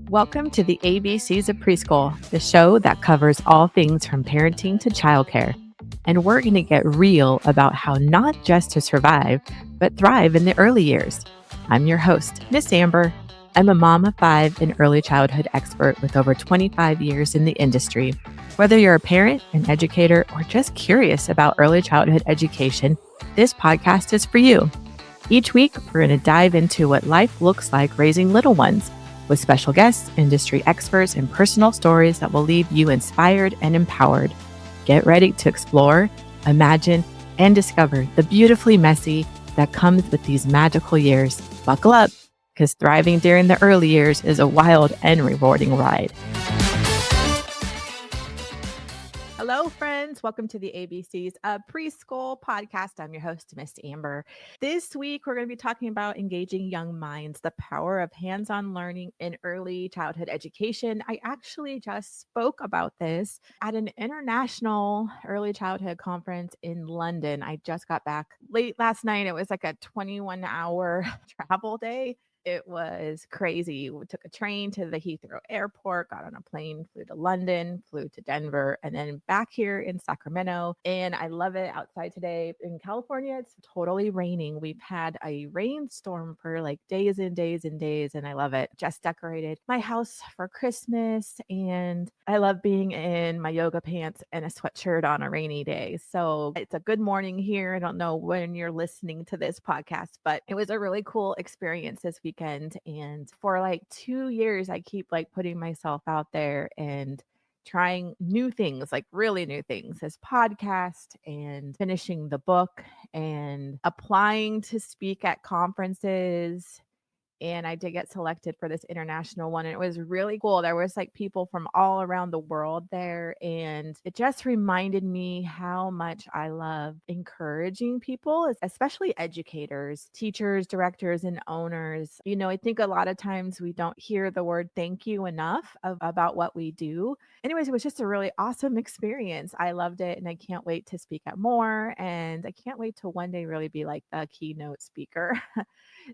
Welcome to the ABCs of Preschool, the show that covers all things from parenting to childcare. And we're going to get real about how not just to survive, but thrive in the early years. I'm your host, Miss Amber. I'm a mom of 5 and early childhood expert with over 25 years in the industry. Whether you're a parent, an educator, or just curious about early childhood education, this podcast is for you. Each week, we're going to dive into what life looks like raising little ones with special guests, industry experts, and personal stories that will leave you inspired and empowered. Get ready to explore, imagine, and discover the beautifully messy that comes with these magical years. Buckle up, because thriving during the early years is a wild and rewarding ride. Hello, friends. Welcome to the ABCs of Preschool podcast. I'm your host, Miss Amber. This week, we're going to be talking about engaging young minds, the power of hands-on learning in early childhood education. I actually just spoke about this at an international early childhood conference in London. I just got back late last night. It was like a 21-hour travel day. It was crazy. We took a train to the Heathrow airport, got on a plane, flew to London, flew to Denver, and then back here in Sacramento. And I love it outside today. In California, it's totally raining. We've had a rainstorm for like days and days and days, and I love it. Just decorated my house for Christmas, and I love being in my yoga pants and a sweatshirt on a rainy day. So it's a good morning here. I don't know when you're listening to this podcast, but it was a really cool experience this weekend. And for like 2 years, I keep like putting myself out there and trying new things, like really new things, this podcast and finishing the book and applying to speak at conferences. And I did get selected for this international one. And it was really cool. There was like people from all around the world there. And it just reminded me how much I love encouraging people, especially educators, teachers, directors, and owners. You know, I think a lot of times we don't hear the word thank you enough about what we do. Anyways, it was just a really awesome experience. I loved it. And I can't wait to speak at more. And I can't wait to one day really be like the keynote speaker.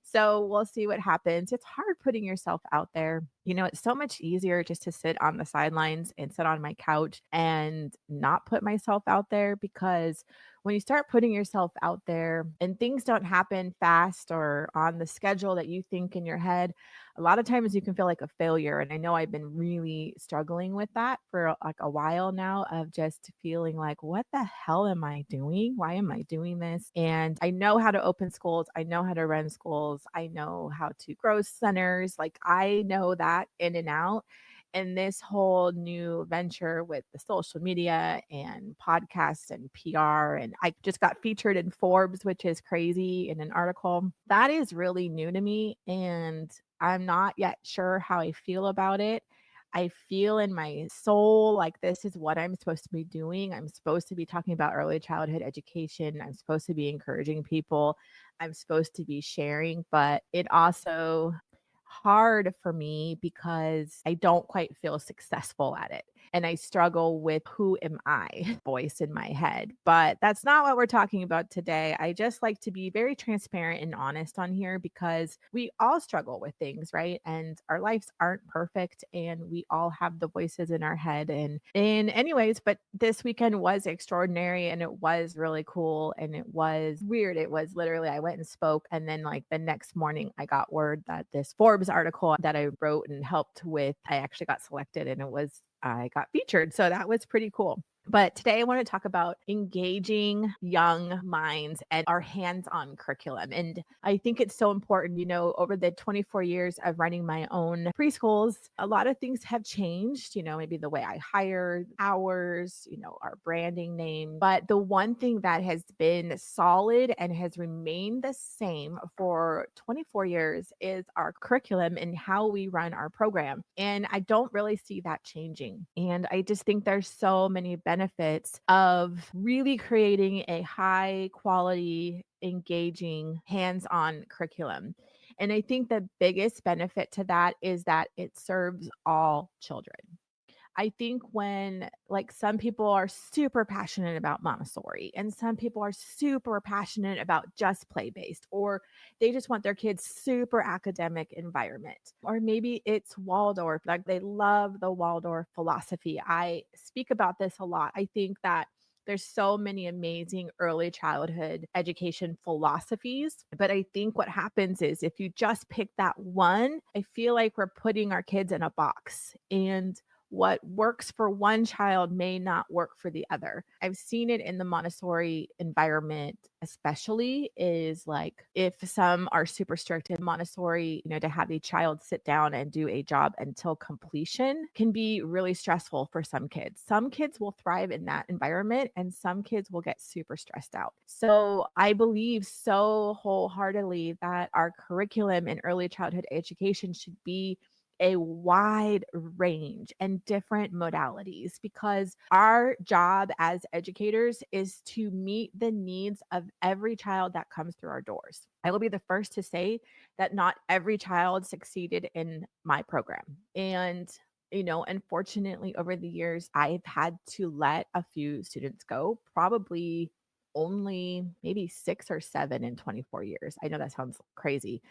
So we'll see what happens. It's hard putting yourself out there. You know, it's so much easier just to sit on the sidelines and sit on my couch and not put myself out there, because when you start putting yourself out there and things don't happen fast or on the schedule that you think in your head, a lot of times you can feel like a failure. And I know I've been really struggling with that for like a while now, of just feeling like, what the hell am I doing? Why am I doing this? And I know how to open schools. I know how to run schools. I know how to grow centers. Like I know that in and out. And this whole new venture with the social media and podcasts and PR, and I just got featured in Forbes, which is crazy, in an article that is really new to me. And I'm not yet sure how I feel about it. I feel in my soul like this is what I'm supposed to be doing. I'm supposed to be talking about early childhood education. I'm supposed to be encouraging people. I'm supposed to be sharing, but it also hard for me because I don't quite feel successful at it. And I struggle with who am I voice in my head. But that's not what we're talking about today. I just like to be very transparent and honest on here, because we all struggle with things, right? And our lives aren't perfect, and we all have the voices in our head. And anyways, but this weekend was extraordinary, and it was really cool, and it was weird. It was literally, I went and spoke, and then like the next morning I got word that this Forbes article that I wrote and helped with, I actually got selected, and I got featured. So that was pretty cool. But today I want to talk about engaging young minds and our hands-on curriculum. And I think it's so important, you know, over the 24 years of running my own preschools, a lot of things have changed, you know, maybe the way I hire, hours, you know, our branding name. But the one thing that has been solid and has remained the same for 24 years is our curriculum and how we run our program. And I don't really see that changing. And I just think there's so many benefits of really creating a high quality, engaging, hands-on curriculum. And I think the biggest benefit to that is that it serves all children. I think when like some people are super passionate about Montessori and some people are super passionate about just play based, or they just want their kids super academic environment, or maybe it's Waldorf, like they love the Waldorf philosophy. I speak about this a lot. I think that there's so many amazing early childhood education philosophies. But I think what happens is if you just pick that one, I feel like we're putting our kids in a box. And what works for one child may not work for the other. I've seen it in the Montessori environment, especially is like if some are super strict in Montessori, to have a child sit down and do a job until completion can be really stressful for some kids. Some kids will thrive in that environment and some kids will get super stressed out. So I believe so wholeheartedly that our curriculum in early childhood education should be a wide range and different modalities, because our job as educators is to meet the needs of every child that comes through our doors. I will be the first to say that not every child succeeded in my program. And unfortunately, over the years, I've had to let a few students go, probably only maybe 6 or 7 in 24 years. I know that sounds crazy.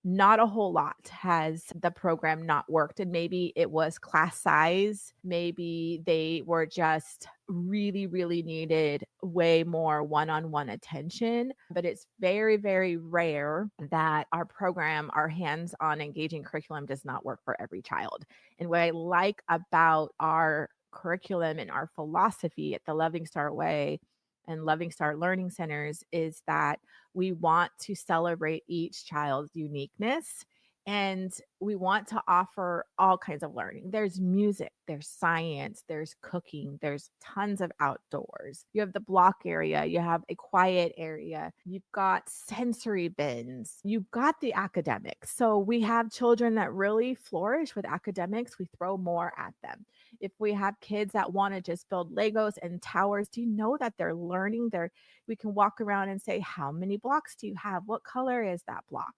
Not a whole lot has the program not worked. And maybe it was class size. Maybe they were just really, really needed way more one on one attention. But it's very, very rare that our program, our hands on engaging curriculum, does not work for every child. And what I like about our curriculum and our philosophy at the Loving Start Way and Loving Start Learning Centers is that we want to celebrate each child's uniqueness, and we want to offer all kinds of learning. There's music, there's science, there's cooking, there's tons of outdoors. You have the block area, you have a quiet area, you've got sensory bins, you've got the academics. So we have children that really flourish with academics, we throw more at them. If we have kids that want to just build Legos and towers, do you know that they're learning? We can walk around and say, how many blocks do you have? What color is that block?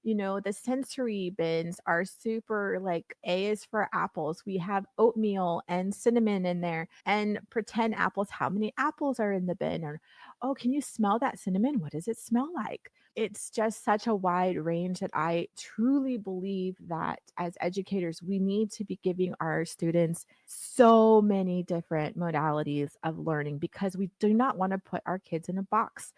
The sensory bins are super, like A is for apples. We have oatmeal and cinnamon in there, and pretend apples. How many apples are in the bin? Or, oh, can you smell that cinnamon? What does it smell like? It's just such a wide range that I truly believe that as educators, we need to be giving our students so many different modalities of learning, because we do not want to put our kids in a box.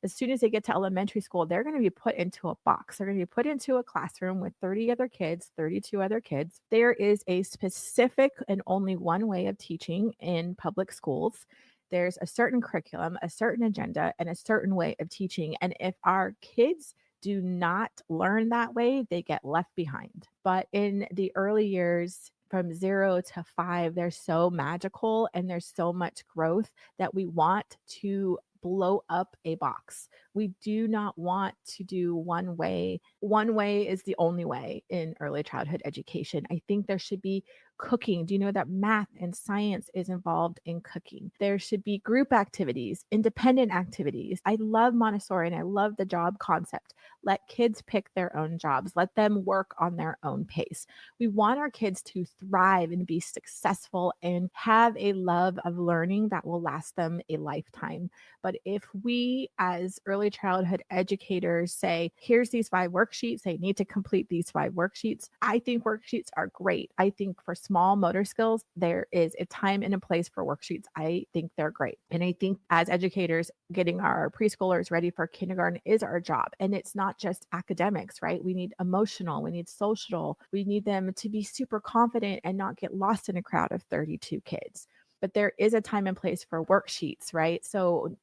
As soon as they get to elementary school, they're going to be put into a box. They're going to be put into a classroom with 30 other kids, 32 other kids. There is a specific and only one way of teaching in public schools. There's a certain curriculum, a certain agenda, and a certain way of teaching. And if our kids do not learn that way, they get left behind. But in the early years, from 0 to 5, they're so magical and there's so much growth that we want to blow up a box. We do not want to do one way. One way is the only way in early childhood education. I think there should be cooking. Do you know that math and science is involved in cooking? There should be group activities, independent activities. I love Montessori and I love the job concept. Let kids pick their own jobs. Let them work on their own pace. We want our kids to thrive and be successful and have a love of learning that will last them a lifetime. But if we as early childhood educators say, here's these 5 worksheets, they need to complete these 5 worksheets. I think worksheets are great. I think for small motor skills, there is a time and a place for worksheets. I think they're great. And I think as educators, getting our preschoolers ready for kindergarten is our job. And it's not just academics, right? We need emotional, we need social, we need them to be super confident and not get lost in a crowd of 32 kids. But there is a time and place for worksheets, right? So,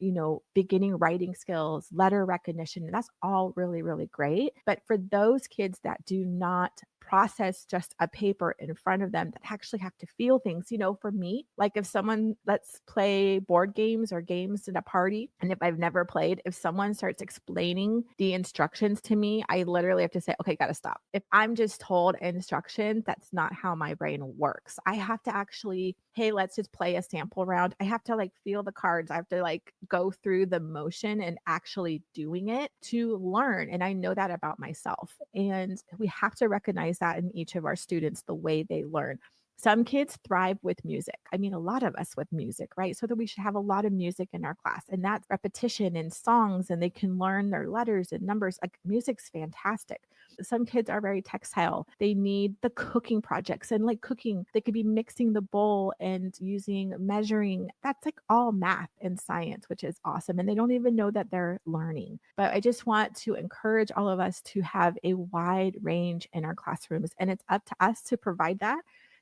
beginning writing skills, letter recognition, that's all really, really great. But for those kids that do not process just a paper in front of them, that actually have to feel things, for me, like if someone, let's play board games or games at a party. And if I've never played, if someone starts explaining the instructions to me, I literally have to say, okay, got to stop. If I'm just told instructions, that's not how my brain works. I have to actually, hey, let's just play a sample round. I have to feel the cards. I have to go through the motion and actually doing it to learn. And I know that about myself. And we have to recognize that in each of our students, the way they learn. Some kids thrive with music. I mean, a lot of us with music, right? So that we should have a lot of music in our class, and that's repetition and songs, and they can learn their letters and numbers. Like, music's fantastic. Some kids are very textile. They need the cooking projects, and like cooking, they could be mixing the bowl and using measuring. That's like all math and science, which is awesome. And they don't even know that they're learning. But I just want to encourage all of us to have a wide range in our classrooms. And it's up to us to provide that,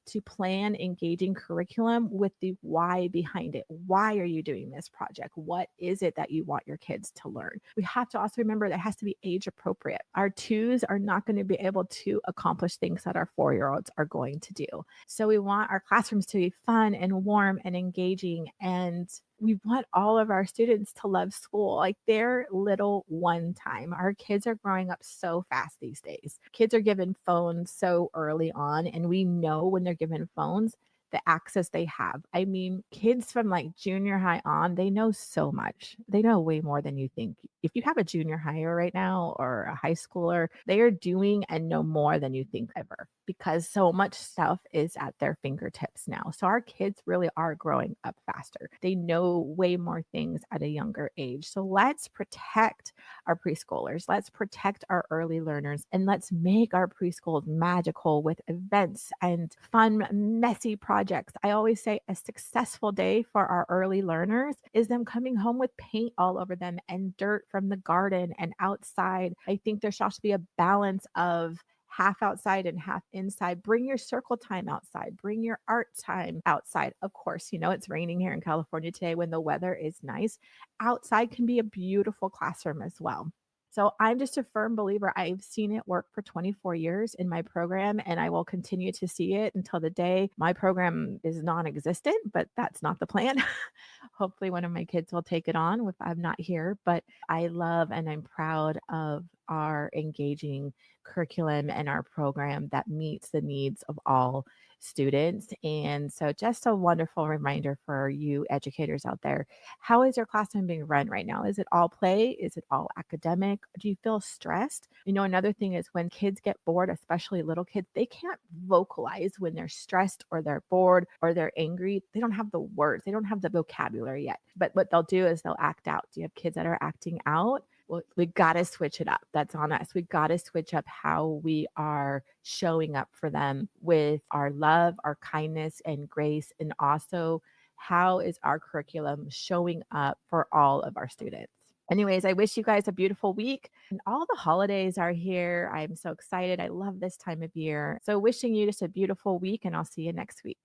to plan engaging curriculum with the why behind it. Why are you doing this project? What is it that you want your kids to learn? We have to also remember that it has to be age appropriate. Our 2s are not going to be able to accomplish things that our 4-year-olds are going to do. So we want our classrooms to be fun and warm and engaging, and we want all of our students to love school. Like, their little one time. Our kids are growing up so fast these days. Kids are given phones so early on, and we know when they're given phones, the access they have. I mean, kids from like junior high on, they know so much. They know way more than you think. If you have a junior higher right now or a high schooler, they are doing and know more than you think ever, because so much stuff is at their fingertips now. So our kids really are growing up faster. They know way more things at a younger age. So let's protect our preschoolers. Let's protect our early learners, and let's make our preschools magical with events and fun, messy projects. I always say a successful day for our early learners is them coming home with paint all over them and dirt from the garden and outside. I think there should be a balance of half outside and half inside. Bring your circle time outside. Bring your art time outside. Of course, it's raining here in California today when the weather is nice. Outside can be a beautiful classroom as well. So I'm just a firm believer. I've seen it work for 24 years in my program, and I will continue to see it until the day my program is non-existent, but that's not the plan. Hopefully one of my kids will take it on if I'm not here, but I love and I'm proud of our engaging curriculum and our program that meets the needs of all students. And so just a wonderful reminder for you educators out there. How is your classroom being run right now? Is it all play? Is it all academic? Do you feel stressed? Another thing is when kids get bored, especially little kids, they can't vocalize when they're stressed or they're bored or they're angry. They don't have the words. They don't have the vocabulary yet. But what they'll do is they'll act out. Do you have kids that are acting out? Well, we got to switch it up. That's on us. We got to switch up how we are showing up for them with our love, our kindness and grace. And also, how is our curriculum showing up for all of our students? Anyways, I wish you guys a beautiful week. And all the holidays are here. I'm so excited. I love this time of year. So wishing you just a beautiful week, and I'll see you next week.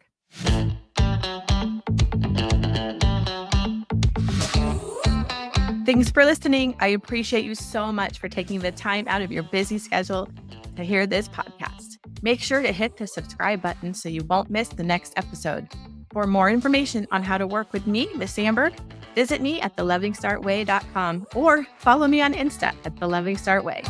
Thanks for listening. I appreciate you so much for taking the time out of your busy schedule to hear this podcast. Make sure to hit the subscribe button so you won't miss the next episode. For more information on how to work with me, Miss Sandberg, visit me at thelovingstartway.com or follow me on Insta at thelovingstartway.